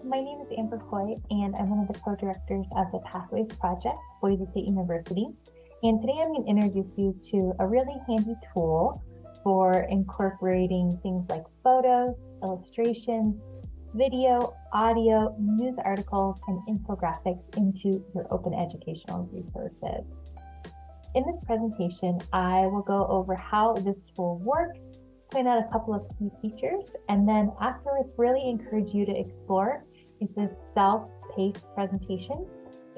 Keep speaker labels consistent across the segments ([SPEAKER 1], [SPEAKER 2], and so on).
[SPEAKER 1] my name is Amber Hoy, and I'm one of the co-directors of the Pathways Project, Boise State University. And today I'm going to introduce you to a really handy tool for incorporating things like photos, illustrations, video, audio, news articles, and infographics into your open educational resources. In this presentation, I will go over how this tool works, point out a couple of key features, and then afterwards really encourage you to explore. It's a self-paced presentation,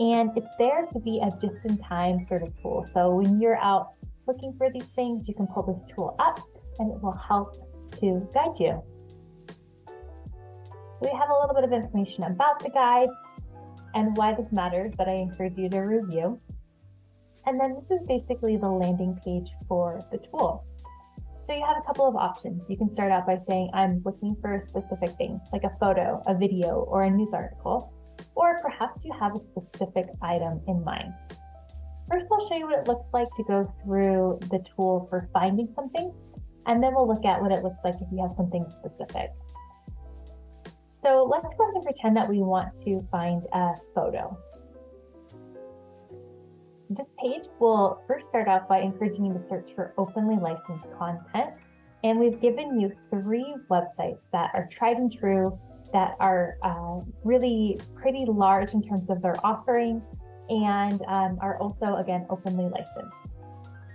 [SPEAKER 1] and it's there to be a just-in-time sort of tool. So when you're out looking for these things, you can pull this tool up and it will help to guide you. We have a little bit of information about the guide and why this matters that I encourage you to review. And then this is basically the landing page for the tool. So you have a couple of options. You can start out by saying, I'm looking for a specific thing, like a photo, a video, or a news article, or perhaps you have a specific item in mind. First, I'll show you what it looks like to go through the tool for finding something, and then we'll look at what it looks like if you have something specific. So let's go ahead and pretend that we want to find a photo. This page will first start out by encouraging you to search for openly licensed content. And we've given you 3 websites that are tried and true, that are really pretty large in terms of their offering, and are also, again, openly licensed.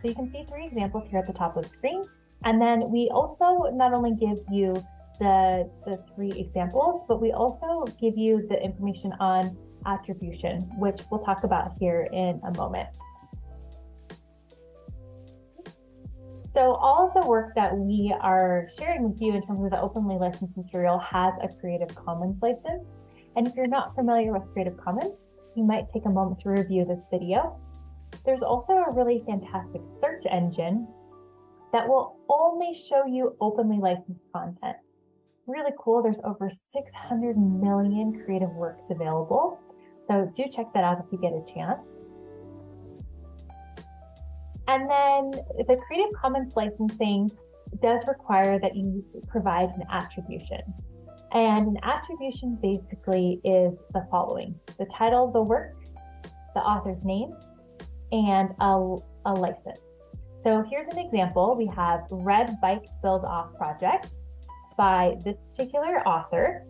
[SPEAKER 1] So you can see 3 examples here at the top of the screen. And then we also not only give you the 3 examples, but we also give you the information on attribution, which we'll talk about here in a moment. So all of the work that we are sharing with you in terms of the openly licensed material has a Creative Commons license. And if you're not familiar with Creative Commons, you might take a moment to review this video. There's also a really fantastic search engine that will only show you openly licensed content. Really cool. There's over 600 million creative works available. So do check that out if you get a chance. And then the Creative Commons licensing does require that you provide an attribution. And an attribution basically is the following: the title of the work, the author's name, and a license. So here's an example. We have Red Bike Build Off Project by this particular author.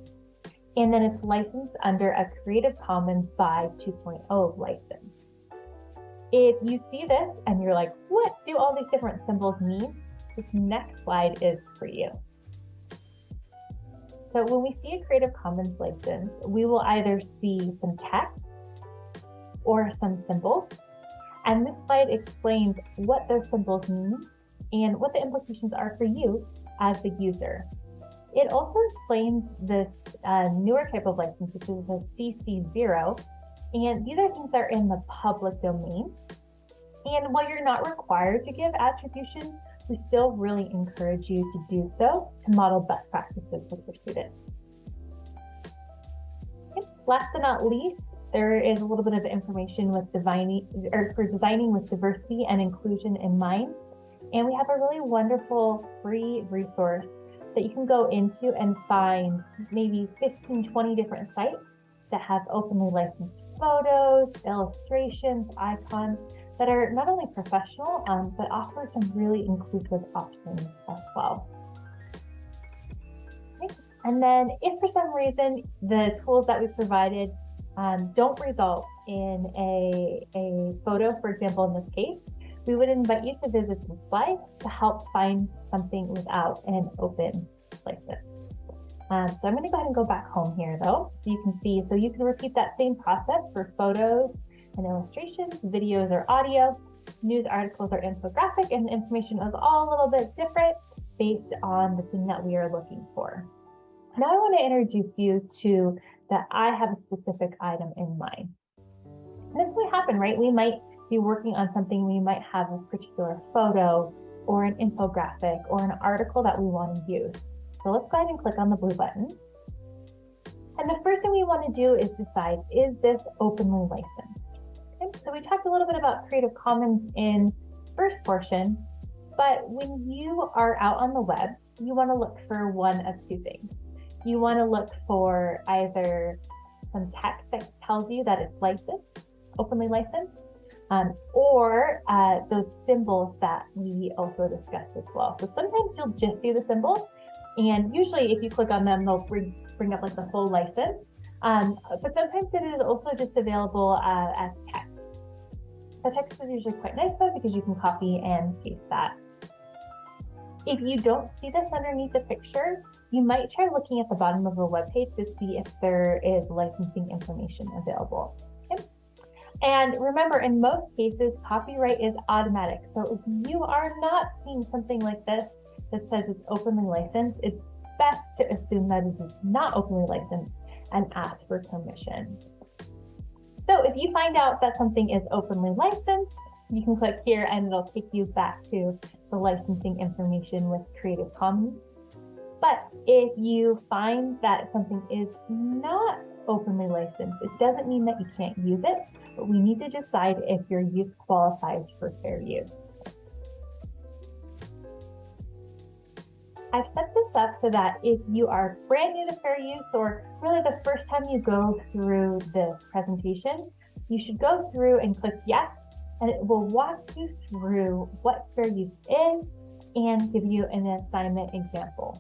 [SPEAKER 1] And then it's licensed under a Creative Commons by 2.0 license. If you see this and you're like, what do all these different symbols mean? This next slide is for you. So when we see a Creative Commons license, we will either see some text or some symbols. And this slide explains what those symbols mean and what the implications are for you as the user. It also explains this newer type of license, which is a CC0, and these are things that are in the public domain. And while you're not required to give attribution, we still really encourage you to do so to model best practices with your students. Okay. Last but not least, there is a little bit of information with designing with diversity and inclusion in mind. And we have a really wonderful free resource that you can go into and find maybe 15, 20 different sites that have openly licensed photos, illustrations, icons that are not only professional, but offer some really inclusive options as well. Okay. And then if for some reason the tools that we provided don't result in a photo, for example, in this case, we would invite you to visit the slide to help find something without an open license. So I'm going to go ahead and go back home here though, so you can see. So you can repeat that same process for photos and illustrations, videos or audio, news articles or infographic, and the information is all a little bit different based on the thing that we are looking for. Now I want to introduce you to that I have a specific item in mind. And this might happen, right? We might be working on something, we might have a particular photo or an infographic or an article that we want to use. So let's go ahead and click on the blue button. And the first thing we want to do is decide, is this openly licensed? Okay, so we talked a little bit about Creative Commons in first portion, but when you are out on the web, you want to look for one of 2 things. you want to look for either some text that tells you that it's licensed, openly licensed, or those symbols that we also discussed as well. So sometimes you'll just see the symbols, and usually if you click on them, they'll bring up like the full license. But sometimes it is also just available as text. The text is usually quite nice though, because you can copy and paste that. If you don't see this underneath the picture, you might try looking at the bottom of a web page to see if there is licensing information available. Okay? And remember, in most cases, copyright is automatic. So if you are not seeing something like this that says it's openly licensed, it's best to assume that it is not openly licensed and ask for permission. So if you find out that something is openly licensed, you can click here and it'll take you back to the licensing information with Creative Commons. But if you find that something is not openly licensed, it doesn't mean that you can't use it, but we need to decide if your use qualifies for fair use. I've set this up so that if you are brand new to fair use, or really the first time you go through this presentation, you should go through and click yes, and it will walk you through what fair use is and give you an assignment example.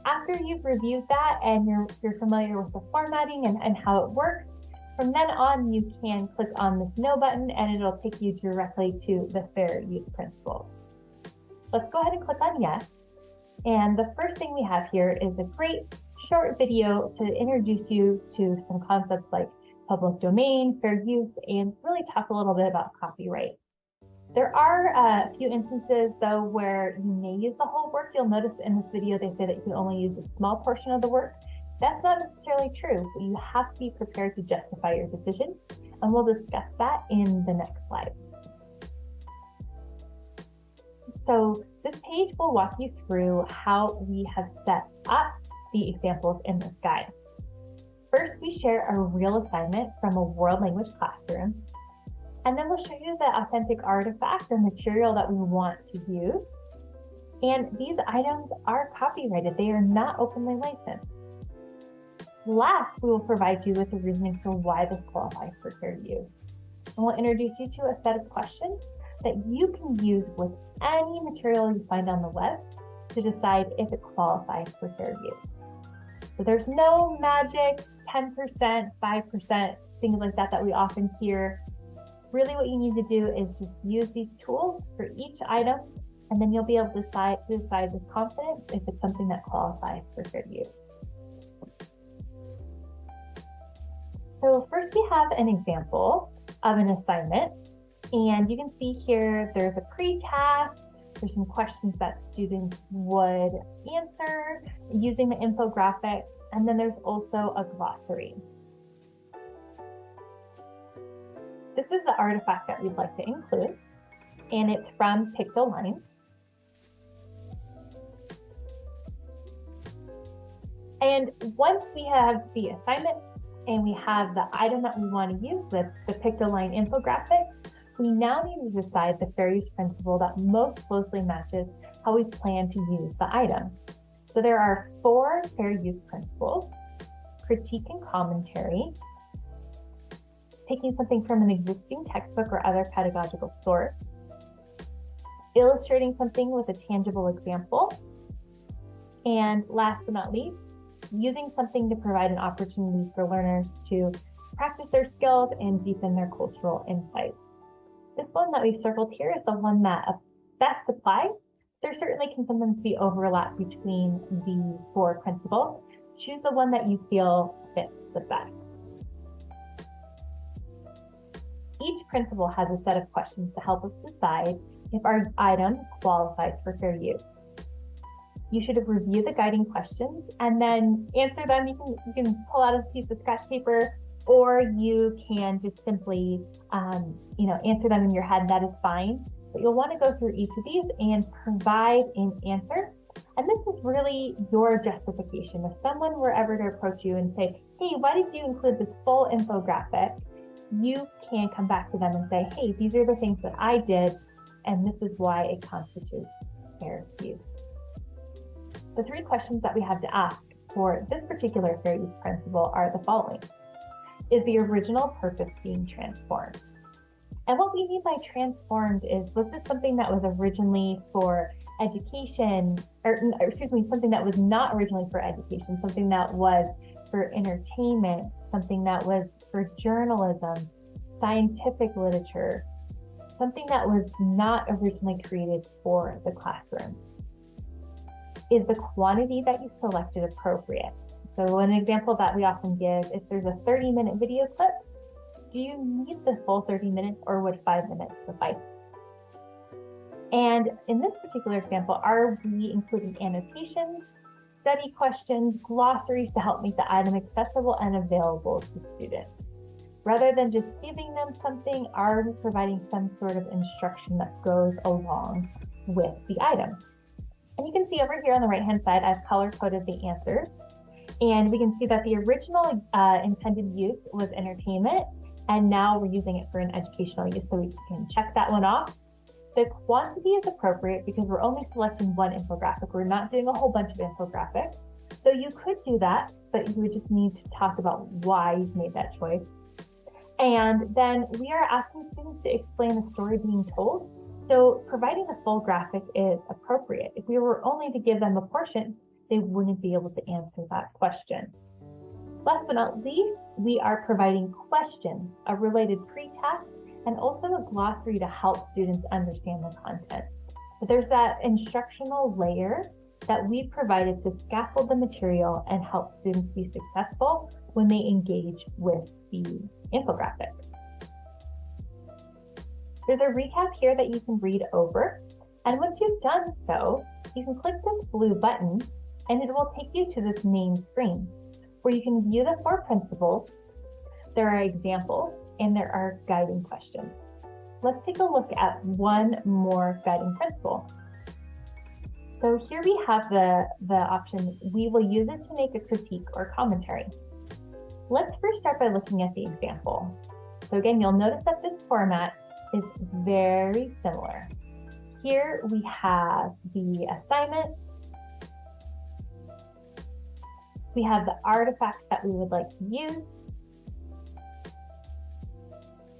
[SPEAKER 1] After you've reviewed that and you're familiar with the formatting and how it works, from then on you can click on this no button and it'll take you directly to the fair use principles. Let's go ahead and click on yes. And the first thing we have here is a great short video to introduce you to some concepts like public domain, fair use, and really talk a little bit about copyright. There are a few instances though where you may use the whole work. You'll notice in this video they say that you can only use a small portion of the work. That's not necessarily true, but you have to be prepared to justify your decision, and we'll discuss that in the next slide. So this page will walk you through how we have set up the examples in this guide. First, we share a real assignment from a world language classroom, and then we'll show you the authentic artifact or material that we want to use. And these items are copyrighted. They are not openly licensed. Last, we will provide you with the reasoning for why this qualifies for fair use. And we'll introduce you to a set of questions that you can use with any material you find on the web to decide if it qualifies for fair use. So there's no magic 10%, 5%, things like that we often hear. Really what you need to do is just use these tools for each item, and then you'll be able to decide with confidence if it's something that qualifies for fair use. So first we have an example of an assignment. And you can see here, there's a pre-task, there's some questions that students would answer using the infographic, and then there's also a glossary. This is the artifact that we'd like to include, and it's from Pictoline. And once we have the assignment and we have the item that we want to use, the Pictoline infographic, we now need to decide the fair use principle that most closely matches how we plan to use the item. So there are 4 fair use principles: critique and commentary, taking something from an existing textbook or other pedagogical source, illustrating something with a tangible example, and last but not least, using something to provide an opportunity for learners to practice their skills and deepen their cultural insights. This one that we've circled here is the one that best applies. There certainly can sometimes be overlap between the 4 principles. Choose the one that you feel fits the best. Each principle has a set of questions to help us decide if our item qualifies for fair use. You should review the guiding questions and then answer them. You can pull out a piece of scratch paper, or you can just simply answer them in your head. That is fine, but you'll want to go through each of these and provide an answer. And this is really your justification. If someone were ever to approach you and say, hey, why did you include this full infographic? You can come back to them and say, hey, these are the things that I did, and this is why it constitutes fair use. The 3 questions that we have to ask for this particular fair use principle are the following. Is the original purpose being transformed? And what we mean by transformed is, was this something that was originally for education, or excuse me, something that was not originally for education, something that was for entertainment, something that was for journalism, scientific literature, something that was not originally created for the classroom? Is the quantity that you selected appropriate? So an example that we often give, if there's a 30-minute video clip, do you need the full 30 minutes or would 5 minutes suffice? And in this particular example, are we including annotations, study questions, glossaries to help make the item accessible and available to students? Rather than just giving them something, are we providing some sort of instruction that goes along with the item? And you can see over here on the right-hand side, I've color-coded the answers. And we can see that the original intended use was entertainment, and now we're using it for an educational use, so we can check that one off. The quantity is appropriate because we're only selecting one infographic. We're not doing a whole bunch of infographics. So you could do that, but you would just need to talk about why you've made that choice. And then we are asking students to explain the story being told. So providing the full graphic is appropriate. If we were only to give them a portion, they wouldn't be able to answer that question. Last but not least, we are providing questions, a related pre-task, and also a glossary to help students understand the content. But there's that instructional layer that we provided to scaffold the material and help students be successful when they engage with the infographic. There's a recap here that you can read over. And once you've done so, you can click this blue button and it will take you to this main screen where you can view the 4 principles. There are examples and there are guiding questions. Let's take a look at one more guiding principle. So here we have the option, we will use it to make a critique or commentary. Let's first start by looking at the example. So again, you'll notice that this format is very similar. Here we have the assignment. We have the artifacts that we would like to use.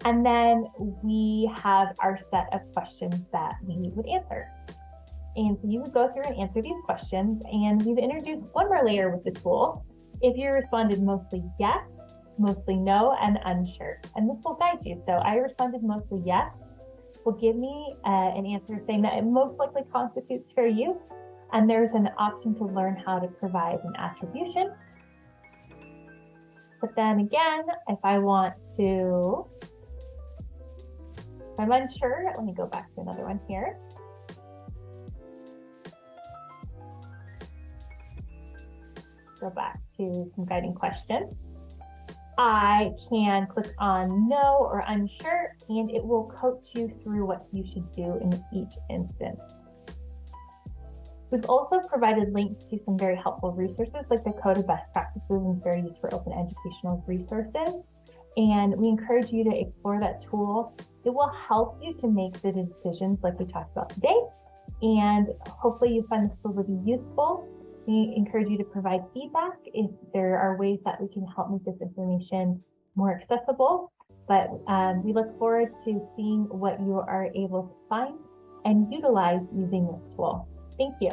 [SPEAKER 1] And then we have our set of questions that we would answer. And so you would go through and answer these questions, and we've introduced one more layer with the tool. If you responded mostly yes, mostly no, and unsure, and this will guide you. So I responded mostly yes, will give me an answer saying that it most likely constitutes fair use, and there's an option to learn how to provide an attribution. But then again, if I'm unsure, let me go back to another one here. Go back to some guiding questions. I can click on no or unsure, and it will coach you through what you should do in each instance. We've also provided links to some very helpful resources like the Code of Best Practices and Fair Use for Open Educational Resources. And we encourage you to explore that tool. It will help you to make the decisions like we talked about today. And hopefully you find this tool to be useful. We encourage you to provide feedback if there are ways that we can help make this information more accessible. But we look forward to seeing what you are able to find and utilize using this tool. Thank you.